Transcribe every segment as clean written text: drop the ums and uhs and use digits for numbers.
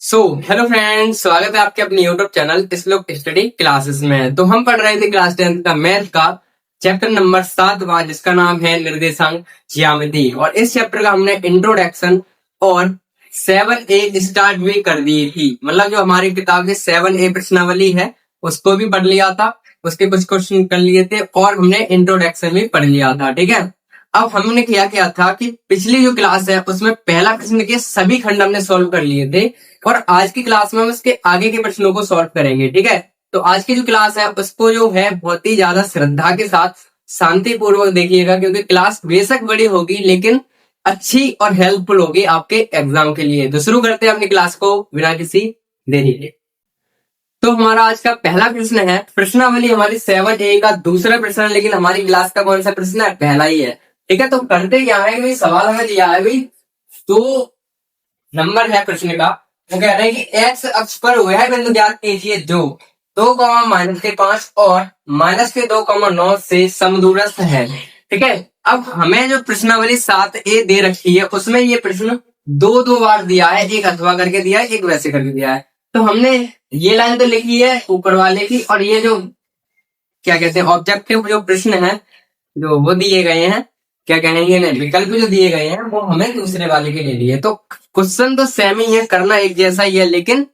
Hello friends, स्वागत है आपके अपने यूट्यूब चैनल श्लोक स्टडी क्लासेस में। तो हम पढ़ रहे थे क्लास 10 का मैथ का चैप्टर नंबर 7 जिसका नाम है निर्देशांक ज्यामिति। और इस चैप्टर का हमने इंट्रोडक्शन और 7A स्टार्ट भी कर दी थी। मतलब जो हमारी किताब की 7A प्रश्नावली है उसको भी पढ़ लिया था, उसके कुछ क्वेश्चन कर लिए थे और हमने इंट्रोडक्शन भी पढ़ लिया था। ठीक है, अब हमने क्या था कि पिछली जो क्लास है उसमें पहला प्रश्न के सभी खंड हमने सॉल्व कर लिए थे और आज की क्लास में हम इसके आगे के प्रश्नों को सॉल्व करेंगे। ठीक है, तो आज की जो क्लास है उसको जो है बहुत ही ज्यादा श्रद्धा के साथ शांति पूर्वक देखिएगा, क्योंकि क्लास बेशक बड़ी होगी लेकिन अच्छी और हेल्पफुल होगी आपके एग्जाम के लिए। तो शुरू करते हैं अपनी क्लास को बिना किसी देरी के। तो हमारा आज का पहला प्रश्न है, प्रश्नावली हमारी 7A का दूसरा प्रश्न है, लेकिन हमारी क्लास का कौन सा प्रश्न है? पहला ही है। ठीक है, तो करते क्या है भाई, सवाल हमें दिया है भाई, तो नंबर है प्रश्न का, वो कह रहे हैं कि एक्स अक्ष पर वह बिंदु ज्ञात कीजिए जो 2, -5 और -2, 9 से समदूरस्थ है। ठीक है, अब हमें जो प्रश्नावली 7A दे रखी है उसमें ये प्रश्न दो बार दिया है, एक अथवा करके दिया है, एक वैसे करके दिया है। तो हमने ये लाइन तो लिखी है ऊपर वाले की, और ये जो क्या कहते हैं ऑब्जेक्टिव जो प्रश्न है जो वो दिए गए हैं, क्या कहेंगे ना, विकल्प जो दिए गए हैं वो हमें दूसरे वाले के ले लिए। तो क्वेश्चन तो सेम ही है, करना एक जैसा ही है, लेकिन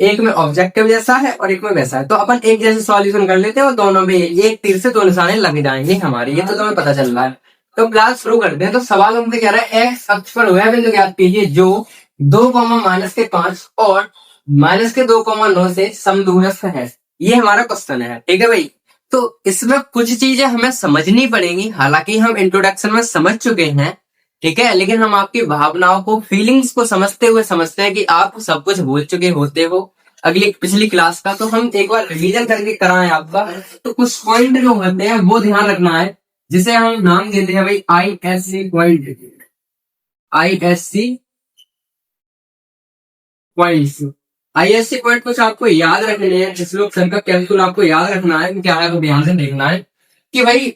एक में ऑब्जेक्टिव जैसा है और एक में वैसा है। तो अपन एक जैसे सॉल्यूशन कर लेते हैं और दोनों में एक तीर से दो निशाने लग जाएंगे हमारे, ये तो तुम्हें पता चल रहा है। तो क्लास शुरू करते हैं। तो सवाल हमसे कह रहा है एक्स अक्ष पर वह बिंदु ज्ञात कीजिए जो 2, -5 और -2, 9 से समदूरस्थ है। ये हमारा क्वेश्चन है। ठीक है भाई, तो इसमें कुछ चीजें हमें समझनी पड़ेंगी, हालांकि हम इंट्रोडक्शन में समझ चुके हैं। ठीक है, लेकिन हम आपकी भावनाओं को, फीलिंग्स को समझते हुए समझते हैं कि आप सब कुछ भूल चुके होते हो अगली पिछली क्लास का। तो हम एक बार रिवीजन करके कराएं आपका। तो कुछ पॉइंट जो होते हैं वो ध्यान रखना है, जिसे हम नाम देते हैं भाई ISC point. ISC points, ISC point कुछ आपको याद रखने हैं। जिस लोग सर का कैलकुल आपको याद रखना है, क्या है, तो ध्यान से देखना है कि भाई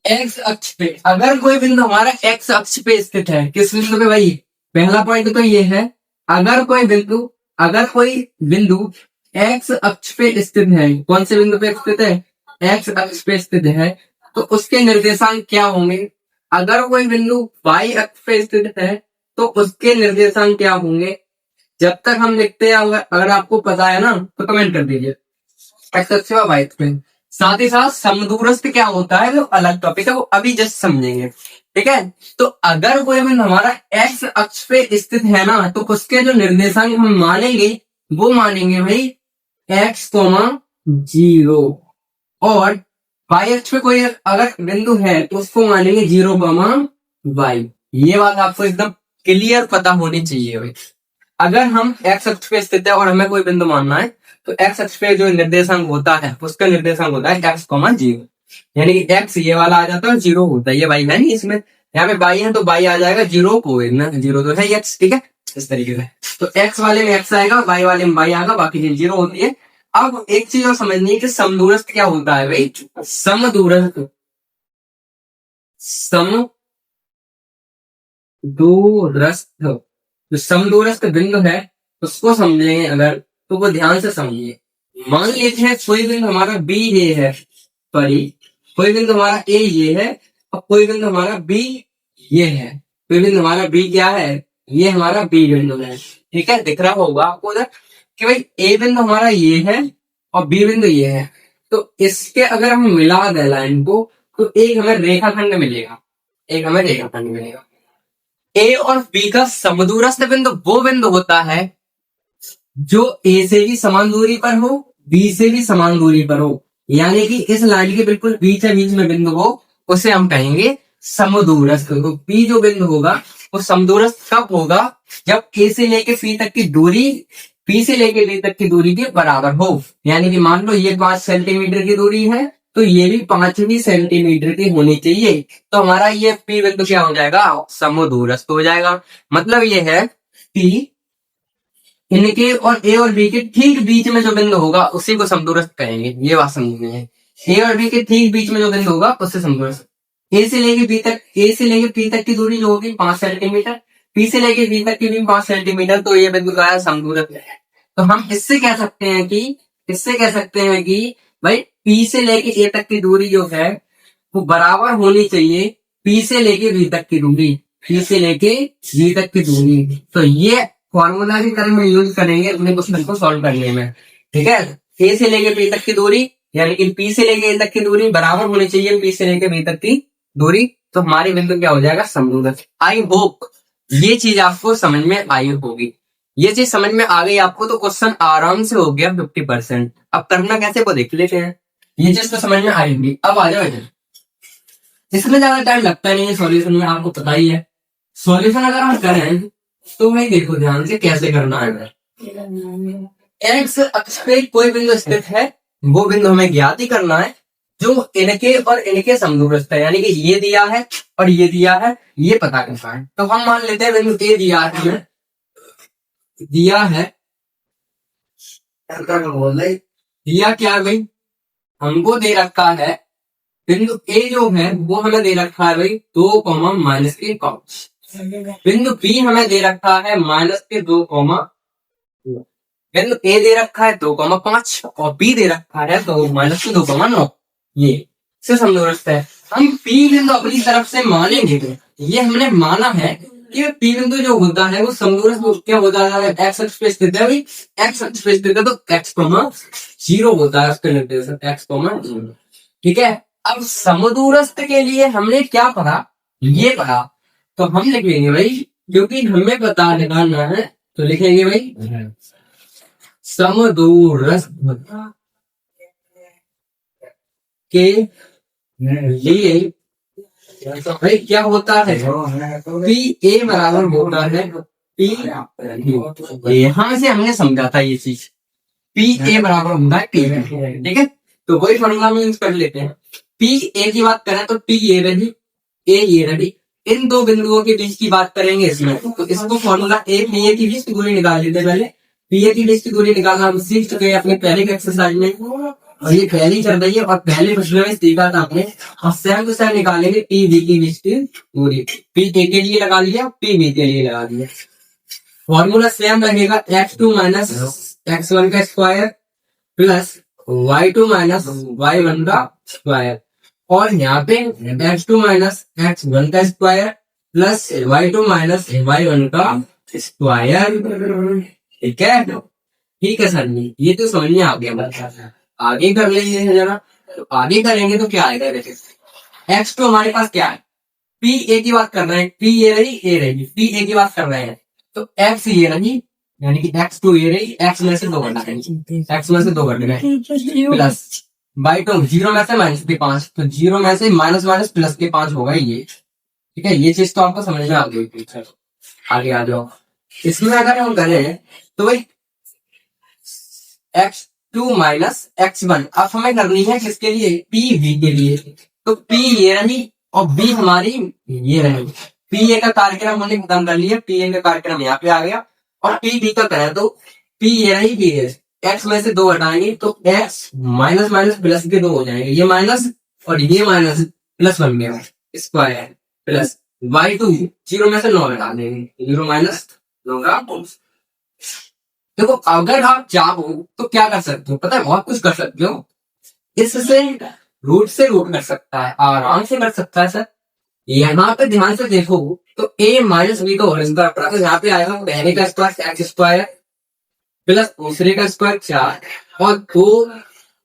एक्स अक्ष पे अगर कोई बिंदु हमारा एक्स अक्ष पे स्थित है, किस बिंदु पे भाई? पहला पॉइंट तो ये है, अगर कोई बिंदु एक्स अक्ष पे स्थित है। कौन से बिंदु पे स्थित है? एक्स अक्ष पे स्थित है, तो उसके निर्देशांक क्या होंगे? अगर कोई बिंदु वाई अक्ष पे स्थित है तो उसके निर्देशांक क्या होंगे? जब तक हम लिखते हैं, अगर आपको पता है ना तो कमेंट कर दीजिए। एक्स अक्ष व वाई अक्ष पे। साथ ही साथ समदूरस्थ क्या होता है वो अलग टॉपिक है, वो अभी जस्ट समझेंगे। ठीक है, तो अगर कोई बिंदु हमारा एक्स अक्ष पे स्थित है ना, तो उसके जो निर्देशांक हम मानेंगे वो मानेंगे भाई x,0, और वाई अक्ष पे कोई अगर बिंदु है तो उसको मानेंगे 0,y। ये बात आपको एकदम क्लियर पता होनी चाहिए भाई। अगर हम एक्स अक्ष पे स्थित है और हमें कोई बिंदु मानना है तो एक्स अक्ष पे जो निर्देशांक होता है उसका निर्देशांक होता है x,0, यानी कि x ये वाला आ जाता है और 0 होता है। ये y है नहीं, इसमें यहाँ पे y है तो y आ जाएगा 0 को ना, 0 तो है x। ठीक है, इस तरीके से तो x वाले में x आएगा, y वाले में y आएगा, बाकी चीज 0 होती है। अब एक चीज और समझनी है कि समदूरस्थ क्या होता है भाई। समदूरस्थ जो समदूरस्थ बिंदु है उसको समझेंगे अगर, तो वो ध्यान से समझिए। मान लीजिए कोई बिंदु हमारा बी ये है, सॉरी कोई बिंदु हमारा ए ये है और कोई बिंदु हमारा बी ये है। कोई बिंदु हमारा बी क्या है? ये हमारा बी बिंदु है। ठीक है, दिख रहा होगा आपको उधर कि भाई ए बिंदु हमारा ये है और बी बिंदु ये है। तो इसके अगर हम मिला दें लाइन को तो एक हमें रेखाखंड मिलेगा। ए और बी का समदूरस्थ बिंदु वो बिंदु होता है जो ए से भी समान दूरी पर हो, बी से भी समान दूरी पर हो, यानी कि इस लाइन के बिल्कुल बीच में बिंदु हो, उसे हम कहेंगे समदूरस्थ। तो बी जो बिंदु होगा वो समदूरस्थ कब होगा? जब ए से लेके पी तक की दूरी पी से लेके डी तक की दूरी के बराबर हो। यानी कि मान लो ये 5 सेंटीमीटर की दूरी है तो ये भी 5 सेंटीमीटर की होनी चाहिए। तो हमारा ये पी बिंदु क्या हो जाएगा? समदूरस्थ हो जाएगा। मतलब ये है कि इनके और ए और बी के ठीक बीच में जो बिंदु होगा उसी को समदूरस्थ कहेंगे। ये बात समझनी है, ए और बी के ठीक बीच में जो बिंदु होगा उससे समदूरस्थ। ए से लेके पी तक की दूरी जो होगी 5 सेंटीमीटर, पी से लेके बी तक की दूरी 5 सेंटीमीटर, तो ये बिंदु का समदूरस्थ है। तो हम इससे कह सकते हैं कि भाई पी से लेके ए तक की दूरी जो है वो बराबर होनी चाहिए पी से लेके बी तक की दूरी, पी से लेके बी तक की दूरी। तो ये फॉर्मूला की तरह में यूज करेंगे अपने क्वेश्चन को सॉल्व करने में, ठीक है। ए से लेके बी तक की दूरी यानी कि पी से लेके ए तक की दूरी बराबर होनी चाहिए पी से लेके बी तक की दूरी, तो हमारी बिंदु क्या हो जाएगा, समदूरस्थ। आई होप ये चीज आपको समझ में आई होगी। ये चीज समझ में आ गई आपको तो क्वेश्चन आराम से हो गया 50%। अब करना कैसे वो देख लेते हैं। ये चीज तो समझ में आई होगी। अब आ जाओ इधर, इसमें ज्यादा टाइम लगता नहीं है सॉल्यूशन में, आपको पता ही है। सॉल्यूशन अगर हम करें तो भाई देखो ध्यान से कैसे करना है। एक्स अक्ष पे कोई बिंदु स्थित है, वो बिंदु हमें ज्ञात ही करना है जो इनके और इनके समदूरस्थ है, यानी कि ये दिया है और ये दिया है, ये पता करना है। तो हम मान लेते हैं बिंदु ए दिया है दिया क्या है भाई, हमको दे रखा है बिंदु ए जो है वो हमें दे रखा है भाई 2, माइनस के पांच। बिंदु बी हमें दे रखा है माइनस के 2, बिंदु ए दे रखा है 2,5 और बी दे रखा है 2 माइनस के 2,9। ये से समदूरस्थ है। हम पी बिंदु अपनी तरफ से मानेंगे, ये हमने माना है कि पी बिंदु जो होता है वो समदूरस्थ क्या होता है, एक्स अक्ष पे स्थित है भाई, एक्स अक्ष पे स्थित है तो x, 0 होता है उसके निर्देशन x, 0, ठीक है। अब समदूरस्थ के लिए हमने क्या पढ़ा, ये पढ़ा, तो हम लिखेंगे भाई क्योंकि हमें पता लगाना है तो लिखेंगे भाई समदूरस्थ के लिए भाई क्या होता है, पी ए बराबर होता है पी, यहां से हमने समझा था ये चीज, पी ए बराबर होता है पी, ठीक है। तो वही फॉर्मूला में यूज कर लेते हैं। पी ए की बात करें तो पी ए रही, ए ये रही, इन दो बिंदुओं के बीच की बात करेंगे इसमें, तो इसको फॉर्मूला ए पी ए की बीच की दूरी निकाल लेते पहले। पी ए की बीच की दूरी निकालना हम सीख चुके हैं अपने पहले के एक्सरसाइज में, और ये पहली चल रही है और पहले प्रश्न में सीखा था आपने। और सेम टू सेम निकालेंगे पी बी की बीच की दूरी, पी ए के लिए लगा लिया, पी बी के लिए लगा दिया। फॉर्मूला सेम रहेगा x2 माइनस x1 का square plus y2 minus y1 का स्क्वायर, और यहाँ पे x2 माइनस x1 का square plus y2 minus y1 का स्क्वायर, ठीक है। ठीक है सर जी, ये तो समझ में आ गया। आगे कर लेंगे जरा, तो आगे करेंगे तो क्या आएगा, देखिए x2 हमारे पास क्या है, पी ए की बात कर रहे हैं, पी ए रही ए रहेगी, पी ए की बात कर रहे हैं तो x ये रही यानी कि x2 ये रही, x में से 2 घटा देंगे, x में से 2 घट गए प्लस y2 0 में से माइनस के 5, तो 0 में से माइनस माइनस प्लस के 5 होगा ये, ठीक है। ये चीज तो आपको समझ में आ गई। आगे आ जाओ, इसमें अगर हम करें तो भाई x2 माइनस x1 अब हमें करनी है किसके लिए, पी वी के लिए। तो पी ये रही और बी हमारी ये रही, पी ए का कार्यक्रम हमने खत्म कर लिया, पी ए का कार्यक्रम यहाँ पे आ गया, और पी बी का करें तो पी ये रही बी है, एक्स में से 2 हटाएंगे तो एक्स माइनस माइनस प्लस के 2 हो जाएंगे, ये माइनस और ये माइनस प्लस बन गया स्क्वायर प्लस y2 0 में से 9 हटा देंगे, 0 माइनस 9 का। देखो अगर आप चाहो तो क्या कर सकते हो, पता है बहुत कुछ कर सकते हो, इससे रूट से रूट कर सकता है, आराम से कर सकता है सर। यहाँ पे ध्यान से देखो तो a माइनस बी का होल स्क्वायर, यहाँ पे आएगा पहले का स्क्वायर एक्स स्क्वायर प्लस दूसरे का स्क्वायर 4 और 2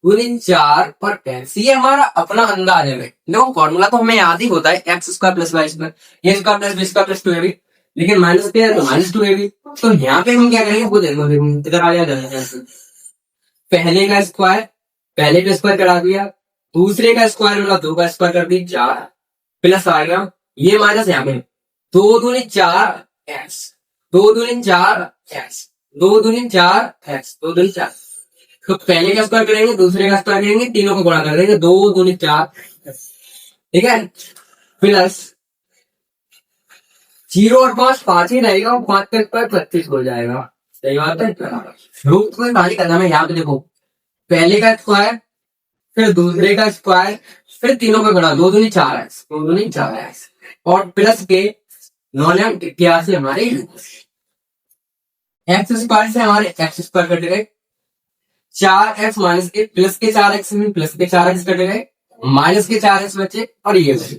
गुणित 4 पर 10, ये हमारा अपना अंदाज है। देखो फॉर्मूला तो हमें याद ही होता है X square plus Y square, A square plus B square plus 2ab, लेकिन माइनस पे है तो माइनस 2ab। तो यहाँ पे हम क्या करेंगे वो देखो, इधर आ जाए, पहले का स्क्वायर करा दिया, दूसरे का स्क्वायर मतलब 2 का स्क्वायर कर दिया 4 प्लस आएगा ये माइनस यहाँ पे 2 दूनी 4 एक्स, 2 दूनी 4 एक्स, 2 दूनी 4 एक्स, 2 दूनी 4। तो पहले का स्क्वायर करेंगे, दूसरे का स्क्वायर करेंगे, तीनों को गुणा कर देंगे, 2 दूनी 4, ठीक है, प्लस 0 और 5 ही रहेगा, और 5 का स्क्वायर 25 हो जाएगा, सही बात है। रूट को खाली करना है, यहाँ पे देखो पहले का स्क्वायर फिर दूसरे का स्क्वायर फिर तीनों का गुणा, 2 दूनी 4 एक्स, 2 दूनी 4 एक्स और प्लस के 9m 81 हमारे एक्स स्क्वायर से हमारे एक्स स्क्वायर कट गए, 4x माइनस के प्लस के 4x में प्लस के 4x कट गए, माइनस के 4x बचे और ये बचे,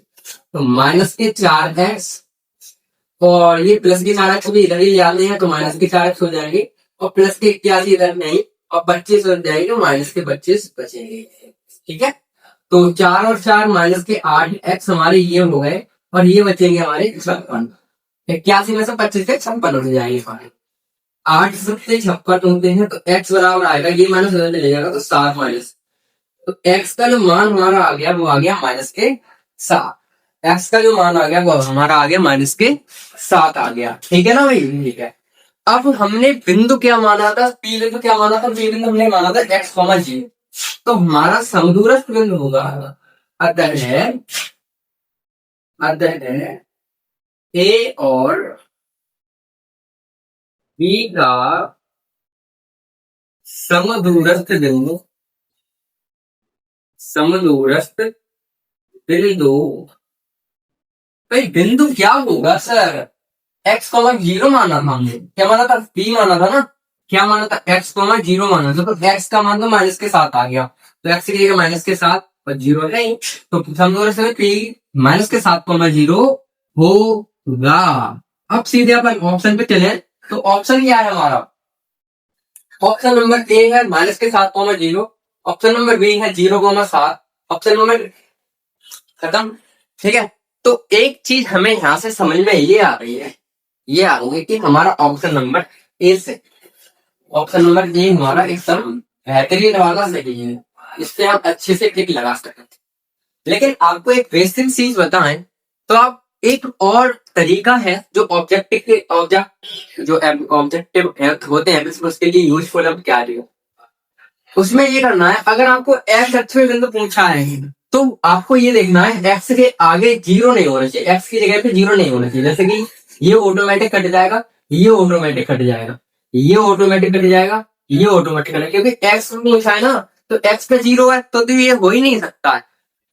तो माइनस के 4x और ये प्लस के 4x भी इधर ही डालने हैं तो माइनस के 4x हो जाएंगे और प्लस के 81 इधर नहीं और 25 हो जाएंगे तो माइनस के 25 बचेंगे। ठीक है, तो 4 और 4 माइनस के 8x हमारे ये हो गए और ये बचेंगे हमारे 56। 81 में से 25 से 56 हो जाएंगे हमारे। 8 से 56 होते हैं तो x बराबर आएगा, ये माइनस उधर चले जाएगा तो 7 माइनस, तो x का जो मान हमारा आ गया वो आ गया माइनस के 7। x का जो मान आ गया वो हमारा आ गया माइनस के 7 आ गया। ठीक है ना भाई, ठीक है। अब हमने बिंदु क्या माना था, पी बिंदु क्या माना था, पी बिंदु हमने माना था x, g, तो हमारा समदूरस्थ बिंदु होगा अतः a और b का समदूरस्थ बिंदु भाई बिंदु क्या होगा सर, x, 0 माना था हमने, क्या माना था, b माना था ना, क्या माना था, x, 0 माना था, तो x का मान तो माइनस के 7 आ गया, तो x की जगह माइनस के 7 पर 0 नहीं, तो समदूरस्थ में p माइनस के 7, 0 होगा। अब सीधे अपन ऑप्शन पे चले, तो ऑप्शन क्या है हमारा, ऑप्शन नंबर ए है माइनस के 7, 0, ऑप्शन नंबर बी है 0,7, ऑप्शन नंबर खत्म। ठीक है, तो एक चीज हमें यहां से समझ में ये आ रही है, ये आ रही है कि हमारा ऑप्शन नंबर ए से, ऑप्शन नंबर ए हमारा एकदम बेहतरीन वाला सही है, इससे आप अच्छे से टिक लगा सकते हैं। लेकिन आपको एक बेसिक चीज बताएं तो आप एक और तरीका है जो ऑब्जेक्टिव होते हैं उसके लिए यूजफुल अब क्या रही हो, उसमें ये करना है, अगर आपको एक्स अच्छे बिंदु पूछा है तो आपको ये देखना है एक्स के आगे 0 नहीं होना चाहिए, एक्स की जगह पे 0 नहीं होना चाहिए, जैसे कि ये ऑटोमेटिक कट जाएगा, ये ऑटोमेटिक कट जाएगा, ये ऑटोमेटिक कट जाएगा, ये ऑटोमेटिक कट जाएगा, क्योंकि एक्स पूछा है ना, तो एक्स पे 0 है तो ये हो ही नहीं सकता है,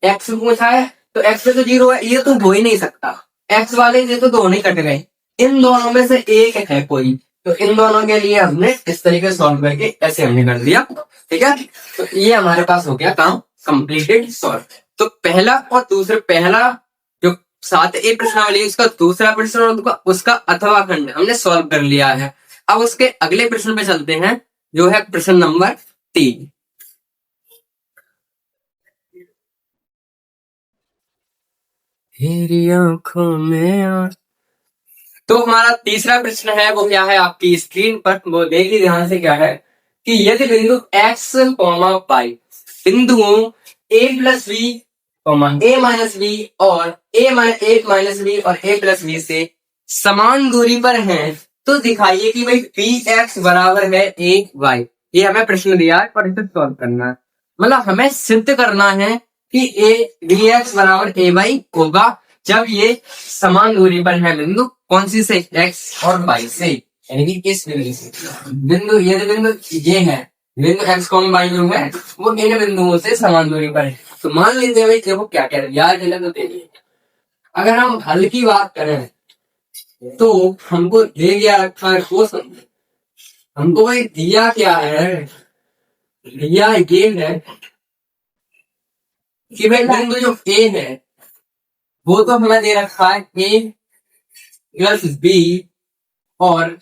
एक्स पूछा है तो एक्स पे तो 0 है, ये तो हो ही नहीं सकता, एक्स वाले ये तो दोनों ही कट गए, इन दोनों में से एक है कोई, तो इन दोनों के लिए हमने इस तरीके से सॉल्व करके ऐसे हमने कर दिया। ठीक है, तो ये हमारे पास हो गया काम कंप्लीटेड सॉल्व। तो पहला और दूसरा, पहला जो 7A प्रश्नावली उसका दूसरा प्रश्न और उसका अथवा खंड हमने सॉल्व कर लिया है। अब उसके अगले प्रश्न पे चलते हैं जो है प्रश्न नंबर 3। तेरी आंखों में, तो हमारा तीसरा प्रश्न है वो क्या है आपकी स्क्रीन पर, वो देखिए ध्यान से, क्या है कि यदि बिंदु x, y बिंदुओं a plus B, a minus B और a माइनस बी और a प्लस बी से समान दूरी पर हैं तो दिखाइए कि भाई bx बराबर है a y। ये हमें प्रश्न दिया है और इसे सॉल्व करना है, मतलब हमें सिद्ध करना है कि bx बराबर a y होगा जब ये समान दूरी पर है बिंदु, कौन सी से, x और y से, यानी कि किस बिंदु से, बिंदु ये बिंदु ये है, बिंदु x y जो है वो इन बिंदुओं से समान दूरी पर है। तो मान लीजिए भाई देखो क्या कह रहे हैं यार, तो देखिए अगर हम हल की बात करें तो हमको दे दिया रखा है क्वेश्चन, हमको भाई दिया क्या है, दिया ये है कि भाई बिंदु जो a है वो तो हमें दे रखा है a प्लस बी और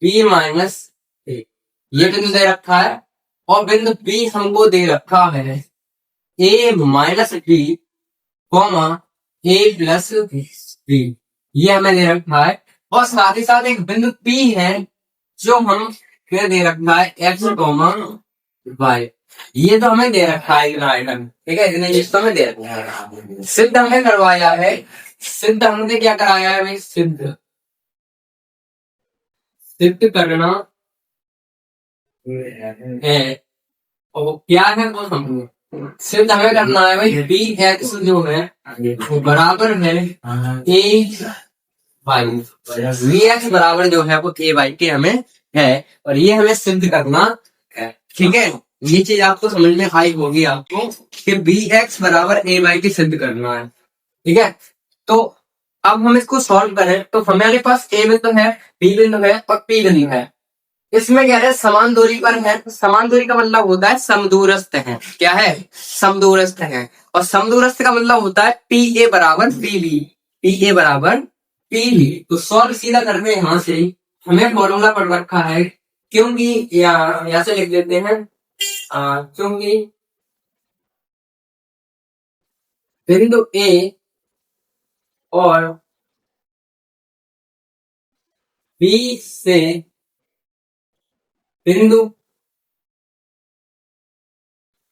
b माइनस ए, ये बिंदु दे रखा है, और बिंदु b हमको दे रखा है a minus B comma a plus B, ये हमें दे रखा है, और साथ ही साथ एक बिंदु p है जो हम फिर दे रखा है x कॉमा y, ये तो हमें दे रखा है आइटम। ठीक है, इतने चीज तो हमें दे रखा है, सिद्ध हमने करवाया है, सिद्ध हमने क्या कराया है भाई, सिद्ध करना है, और क्या है वो हमने सिद्ध हमें करना है भाई, बी एक्स जो है वो बराबर है ए वाई, वी एक्स बराबर जो है वो ए वाई के हमें है, और ये हमें सिद्ध करना है। ठीक है, ये चीज आपको समझ में आई होगी आपको कि बी एक्स बराबर ए वाई की सिद्ध करना है। ठीक है, तो अब हम इसको सॉल्व करें तो हमारे पास ए बिंदु है, बी बिंदु है और पी बिंदु है। इसमें क्या है, समान दूरी पर है। समान दूरी का मतलब होता है समदूरस्थ है। क्या है, समदूरस्थ है। और समदूरस्थ का मतलब होता है पी ए बराबर पी बी, पी ए बराबर पी बी। तो सॉल्व सीधा करने यहां से हमें फॉर्मूला पढ़ रखा है, क्योंकि यहाँ से लिख देते हैं क्योंकि बिंदु ए और बी से बिंदु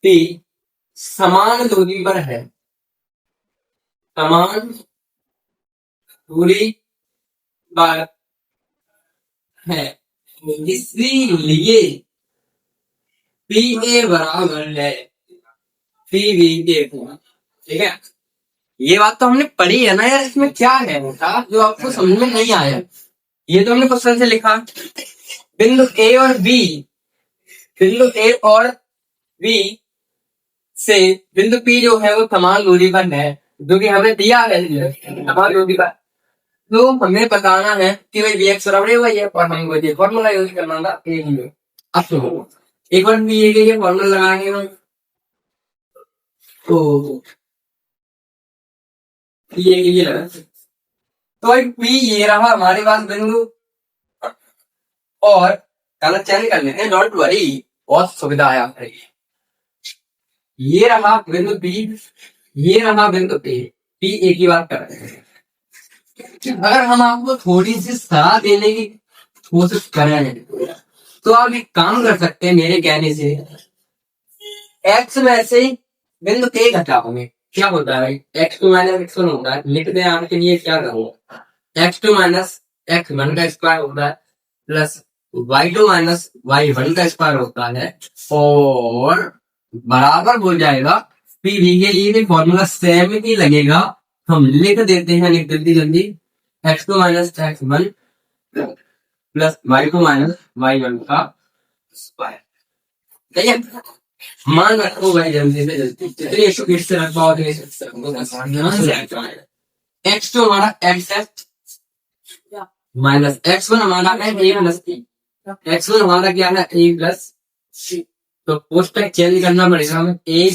पी समान दूरी पर है, समान दूरी पर है, इसलिए पी ए बराबर है पी बी के। ठीक है, ये बात तो हमने पढ़ी है ना यार। इसमें क्या है बेटा जो आपको समझ में नहीं आया? ये तो हमने क्वेश्चन से लिखा, बिंदु ए और बी, बिंदु ए और बी से बिंदु पी जो है वो समान दूरी पर है, जो कि हमें दिया है समान दूरी पर। तो हमें बताना है कि भाई वी एक्स बराबर वही है, और हमको ये फॉर्मूला यूज करना था ए बी। अब तो एक बार भी ये फॉर्मूला लगाएंगे हम, तो ये लगा। तो भाई पी ये रहा हमारे पास बिंदु, और कलर चेंज कर लेते हैं, डोंट वरी, बहुत सुविधा है आपके। ये रहा बिंदु पी, ये रहा बिंदु पी, पी ए की बात कर रहे हैं। अगर हम आपको थोड़ी सी सलाह देने की कोशिश करें तो आप एक काम कर सकते हैं मेरे कहने से, एक्स में से बिंदु ए घटाओगे, क्या होता है भाई, X two minus X one होता है। लिख दें आपके लिए, क्या करूंगा, X two minus X one का स्क्वायर होता है plus Y two minus Y one का स्क्वायर होता है, और बराबर हो जाएगा पी वी के लिए भी फॉर्मूला सेम ही लगेगा। हम लिख देते हैं, लिख जल्दी जल्दी, X two minus X one plus Y two minus Y one का स्क्वायर। ठीक है, मान रखो भाई जल्दी से जल्दी, जितनी स्पीड से रख पाओ एक्स टू हमारा एक्स है माइनस एक्स वन हमारा है ए प्लस एक्स वन हमारा क्या है ए प्लस, तो पोस्ट तक चेंज करना पड़ेगा हमें, ए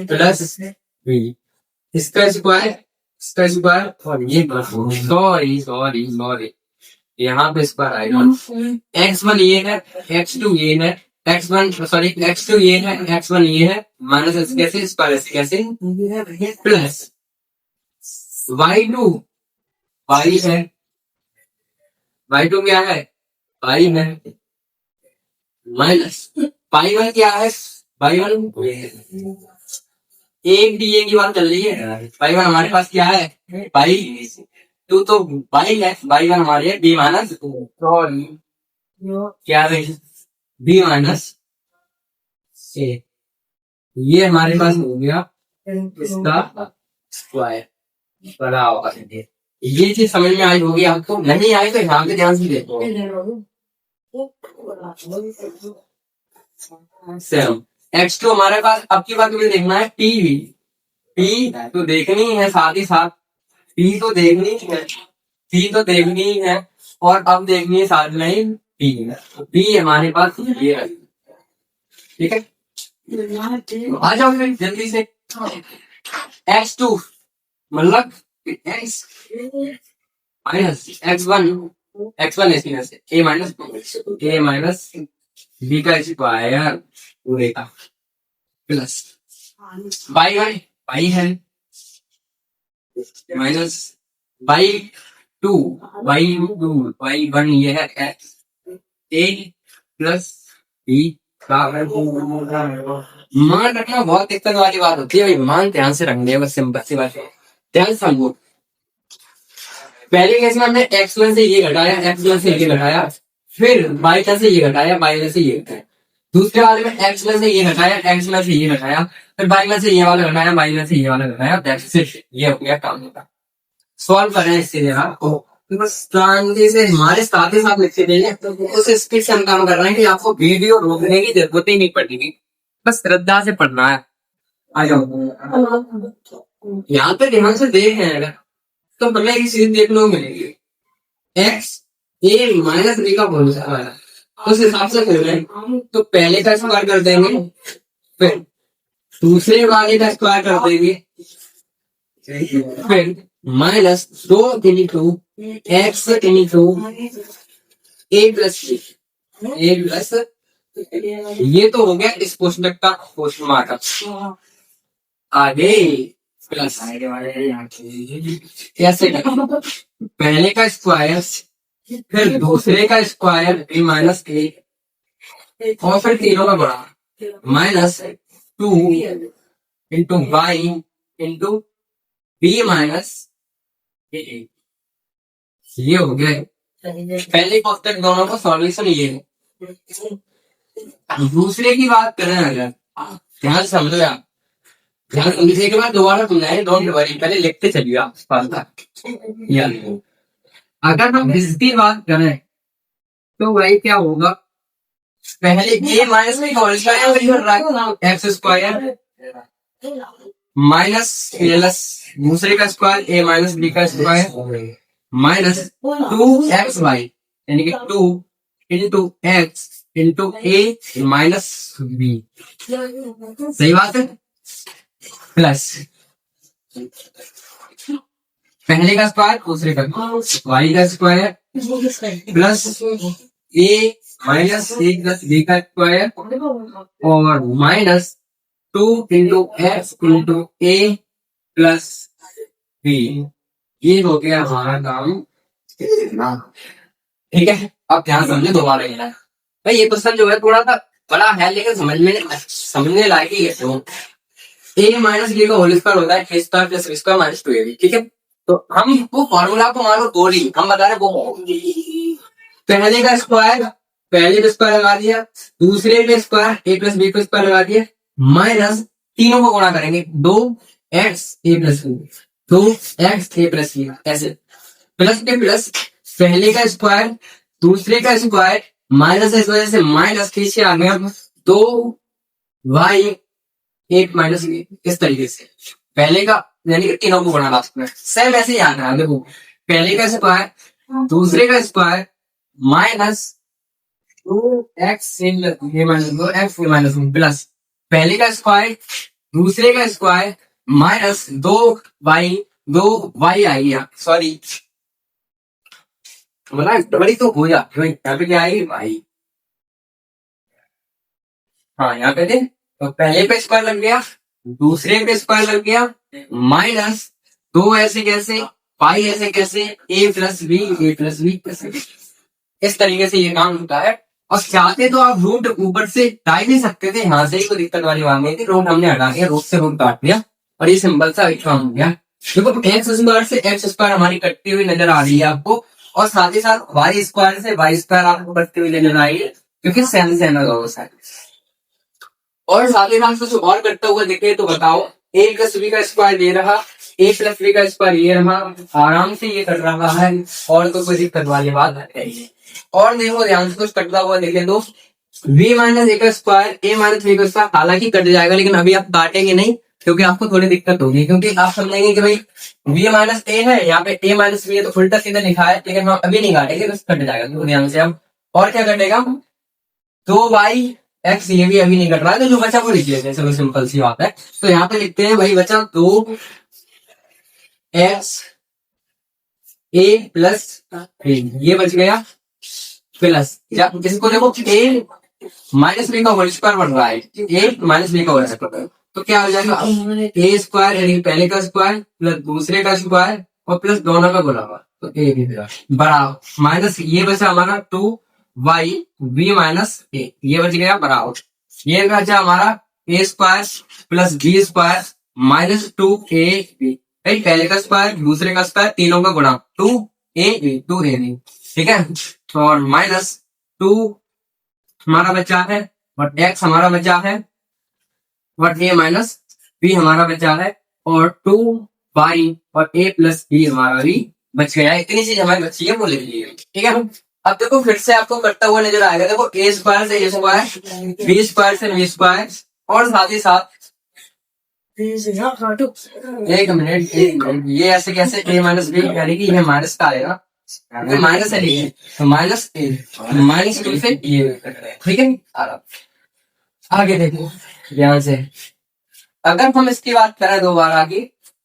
प्लस बी, इसका स्क्वायर, इसका स्क्वायर, और ये सॉरी सॉरी सॉरी यहाँ पे स्क्वायर आएगा। एक्स वन ये है, एक्स टू ये है, X one sorry X two ये है, एक्स वन ये है, माइनस एस कैसे, स्क्वायर एस कैसे, प्लस वाई टू वाई है, वाई टू क्या है वाई है, माइनस पाई वन क्या है, पाई वन एक डी ए की बात चल रही है। पाई वन हमारे पास क्या है पाई टू, तो पाई है, पाई वन हमारे बी माइनस सॉरी क्या है बी माइनस ए, ये हमारे पास हो गया इसका स्क्वायर बराबर। ये चीज समझ में आई होगी आपको, नहीं आई तो यहाँ पे ध्यान से देखो। एक्स टू हमारे पास अब की बात में देखना है टीवी, पी तो देखनी है, साथ ही साथ पी तो देखनी है, पी तो देखनी है, और अब देखनी है साथ में पी, पी हमारे पास ये है। ठीक है, आ जाओ जल्दी से, एक्स टू मतलब X minus X one, X one A minus B का स्क्वायर पूरे का प्लस बाई वन बाई है minus Y two by two by one ये है एक्स ए प्लस बी का। मान रखना बहुत दिक्कत वाली बात होती है भाई, मान ध्यान से रखने बस, सिंपल सी बात है, ध्यान समझो। पहले केस में हमने एक्स वन से ये घटाया, एक्स वन से ये घटाया, फिर बाई वन से ये घटाया, बाई वन से ये घटाया। दूसरे वाले में एक्स वन से ये घटाया, एक्स वन से ये घटाया, फिर बाई वन से ये वाला घटाया, बाई वन से ये वाला घटाया, दैट्स इट। ये हो गया काम होगा। सॉल्व करें इससे जरा बस शांति से, हमारे साथ ही साथ लिखते देंगे, तो उस स्पीड से हम काम कर रहे हैं कि आपको वीडियो रोकने की जरूरत ही नहीं पड़ेगी, बस श्रद्धा से पढ़ना है। आ जाओ यहाँ पे ध्यान से देख रहे हैं, तो हमें ये चीज देखने को मिलेगी एक्स ए माइनस बी का होल स्क्वायर। उस हिसाब से कर रहे हैं तो पहले का स्क्वायर कर देंगे, फिर दूसरे वाले का स्क्वायर कर देंगे, फिर माइनस 2 इंटू एक्स इंटू ए प्लस ये तो हो गया इस कोष्टक का क्वेश्चन मार्क। आगे प्लस कैसे करें? पहले का स्क्वायर फिर दूसरे का स्क्वायर बी माइनस ए और फिर तीनों का बड़ा minus 2 into Y into B minus A. ये हो गया पहले कोष्टक दोनों का सॉल्यूशन। ये दूसरे की बात करें अगर ध्यान समझो आप, ध्यान समझने के बाद दोबारा सुनाए, डोंट वरी, पहले लिखते चलिए आप अगर हम इसकी बात करें तो वही क्या होगा, पहले ए माइनस बी का whole square X square minus plus दूसरे का स्क्वायर ए माइनस बी का स्क्वायर माइनस 2 एक्स वाई यानी कि 2 into X into A minus B. सही बात है। प्लस पहले का स्क्वायर दूसरे का वाई का स्क्वायर प्लस ए माइनस ए प्लस बी का स्क्वायर और माइनस 2 इंटू एक्स इंटू ए प्लस बी। ये हो गया हमारा काम। ठीक है, अब ध्यान समझे दोबारा ये भाई, ये क्वेश्चन जो है थोड़ा सा बड़ा है लेकिन समझने लायक ही है। ए माइनस बी का होल स्क्वायर होता है A square plus B square minus 2ab। ठीक है, तो हम वो फॉर्मूला को मानो तोड़ ही हम बता रहे वो पहले का स्क्वायर पहले पे स्क्वायर लगा दिया, दूसरे पे स्क्वायर ए प्लस बी को स्क्वायर लगा दिया, माइनस तीनों को गुणा करेंगे 2x ए प्लस बी 2x ए प्लस बी ऐसे प्लस के प्लस पहले का स्क्वायर दूसरे का स्क्वायर माइनस इस वजह से माइनस पीछे आ गया 2y 8 माइनस बी। इस तरीके से पहले का यानी कि तीनों को गुणा सकते हैं। सेम ऐसे ही आना है। देखो पहले का स्क्वायर दूसरे का square minus 2x minus plus पहले का स्क्वायर दूसरे का स्क्वायर माइनस 2y आई गया, सॉरी बड़ी तो हो जाती है। यहाँ पे क्या आएगी भाई, हाँ यहाँ पे थे तो पहले पे स्क्वायर लग गया दूसरे पे स्क्वायर लग गया माइनस 2 ऐसे कैसे पाई ऐसे कैसे ए प्लस बी कैसे। इस तरीके से ये काम होता है। और चाहते तो आप रूट ऊपर से हटा नहीं सकते थे, यहाँ से ही कोई दिक्कत वाली बात नहीं थी। रूट हमने हटा दिया, रूट से रूट काट दिया और ये सिंपल सा काम हो गया। देखो एक्स स्क्वायर से एक्स स्क्वायर हमारी कटती हुई नजर आ रही है आपको, और साथ ही साथ वाई स्क्वायर से वाई स्क्वायर आपको कटती हुई नजर आ रही है क्योंकि सेम सेम है। और साथ ही साथ कुछ और कटता हुआ दिखे तो बताओ। ए प्लस बी का स्क्वायर ये रहा, ए प्लस बी का स्क्वायर ये रहा, आराम से ये कट रहा है और तो कोई दिक्कत वाली बात है। और देखो ध्यान से कुछ कटता हुआ देखे तो v माइनस ए का स्क्वायर ए माइनस बी का स्क्वायर हालांकि कट जाएगा लेकिन अभी आप काटेंगे नहीं क्योंकि आपको थोड़ी दिक्कत होगी, क्योंकि आप समझेंगे कि भाई v माइनस ए है यहाँ पे a माइनस बी है तो उल्टा सीधा लिखा है, लेकिन हम अभी नहीं काटेंगे तो कट जाएगा। तो ध्यान से अब और क्या कटेगा 2y x, ये भी अभी नहीं कट रहा है तो जो बचा वो लिखिए, जैसे सिंपल सी बात है। तो यहाँ पे लिखते हैं भाई बचा 2x a प्लस ये बच गया प्लस इसको देखो a माइनस बी का होल स्क्वायर बन रहा है, a माइनस बी का होल स्क्वायर तो क्या हो जाएगा a स्क्वायर यानी पहले का स्क्वायर प्लस दूसरे का स्क्वायर और प्लस दोनों का गुणा तो a भी बड़ा माइनस ये बचा हमारा 2y b माइनस a, ये बच गया बराबर ये बचा हमारा a square plus b square minus 2ab, पहले का स्क्वायर दूसरे का स्क्वायर तीनों का गुणा 2ab ठीक है, और माइनस 2 हमारा बचा है और x हमारा बचा है और a माइनस b हमारा बचा है और 2y और a प्लस b हमारा भी बच गया। इतनी चीज हमारी बची है वो लिख लीजिए। ठीक है, अब देखो फिर से आपको करता हुआ नजर आएगा। देखो a स्क्वायर से a स्क्वायर b स्क्वायर से b स्क्वायर और साथ ही साथ एक मिनट, ये ऐसे कैसे a माइनस बी, यानी कि ये माइनस का आएगा, ये माइनस है, लिखिए तो माइनस ए माइनस टू से ये, ठीक है। आगे देखो ध्यान से, अगर हम इसकी बात करें दोबारा की,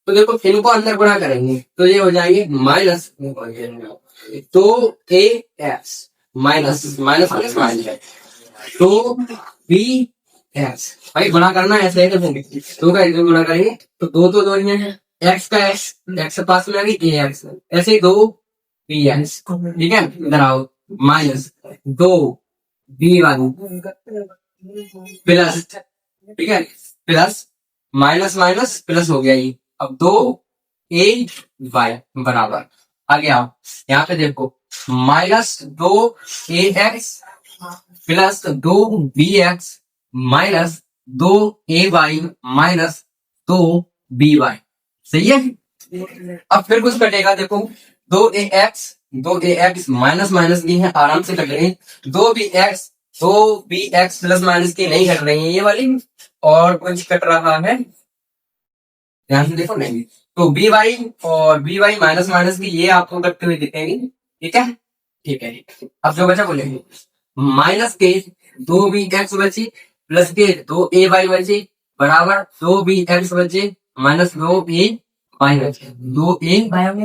तो देखो इनको अंदर गुणा करेंगे तो ये हो जाएंगे माइनस तो A X minus minus minus minus तो बी एक्स। भाई गुणा करना ऐसे है, दो का एक गुणा करेंगे तो दो ही है, एक्स का एक्स, एक्स पास में आ गई ए एक्स, ऐसे ही दो बी एक्स, ठीक है। इधर आओ, माइनस दो बी वन प्लस, ठीक है, प्लस माइनस माइनस प्लस हो गया ये, अब दो ए वाई बराबर, आगे आओ यहाँ पे देखो, माइनस दो ए एक्स प्लस दो बी एक्स माइनस दो ए वाई माइनस दो बी वाई, सही है। अब फिर कुछ कटेगा, देखो दो ए एक्स माइनस माइनस की है, आराम से कट रही, दो बी एक्स प्लस माइनस की नहीं कट रही है ये वाली, और कुछ कट रहा है, ध्यान से देखो, नहीं तो बी वाई और बी वाई माइनस माइनस की ये आपको कटते हुए दिखेंगी, ठीक है, ठीक है। अब जो बचा बोलेंगे, माइनस के दो बी एक्स बची प्लस के दो ए वाई बची बराबर दो बी एक्स बचे माइनस दो ए वाई बचे, दो ए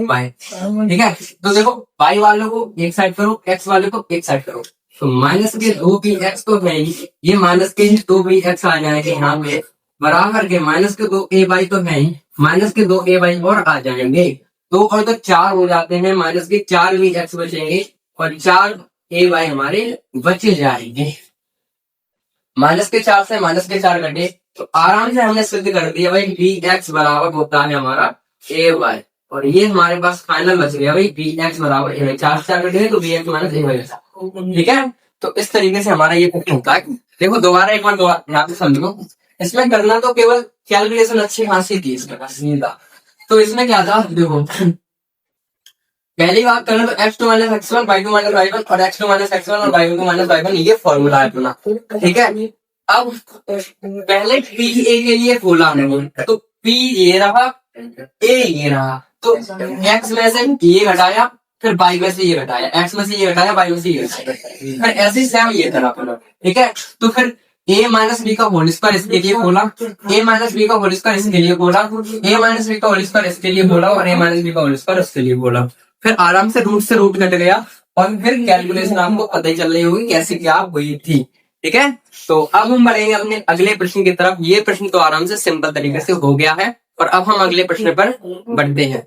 वाई, ठीक है। तो देखो वाई वालों को एक साइड करो, एक्स वाले को एक साइड करो, तो माइनस के दो बी एक्स तो है ही, ये माइनस के दो बी एक्स आ जाएंगे यहाँ पे, बराबर के माइनस के दो ए वाई तो है ही, माइनस के दो ए वाई और आ जाएंगे, दो और तो चार हो जाते हैं, माइनस के चार बी एक्स बचेंगे और चार ए वाई हमारे बचे जाएंगे। माइनस के चार से माइनस के चार घटे तो आराम से हमने सिद्ध कर दिया भाई बी एक्स बराबर होता है हमारा ए वाई, और ये हमारे पास फाइनल बच गया भाई बी एक्स बराबर ए वाई, चार से चार घटे तो बी एक्स माइनस ए वाई, ठीक है। तो इस तरीके से हमारा ये क्वेश्चन होता है। देखो दोबारा एक बार यहाँ पे समझो, इसमें करना तो केवल कैलकुलेशन अच्छी खासी थी इसमें सीधा, तो इसमें क्या था देखो, पहली बात करें तो x2 minus X one by two minus Y one और x2 माइनस एक्स वन और by two minus Y one, ये फॉर्मूला है अपना, ठीक है। अब पहले पी ए के लिए खोला हमने, तो पी ये रहा ए ये रहा, तो x में से ये घटाया फिर बाई में से ये घटाया, x में से ये घटाया बाई में से ये घटाया, फिर ऐसे सेम ये तरह अपना, ठीक है। तो फिर a माइनस बी का होल स्क्वायर इसके लिए खोला, a माइनस बी का होल स्क्वायर इसके लिए खोला, a माइनस बी का होल स्क्वायर इसके लिए खोला और a माइनस बी का होल स्क्वायर इसके लिए खोला, फिर आराम से रूट कट गया और फिर कैलकुलेशन आपको पता ही चल रही होगी कैसे क्या हुई थी, ठीक है। तो अब हम बढ़ेंगे अपने अगले प्रश्न की तरफ, ये प्रश्न तो आराम से सिंपल तरीके से हो गया है और अब हम अगले प्रश्न पर बढ़ते हैं।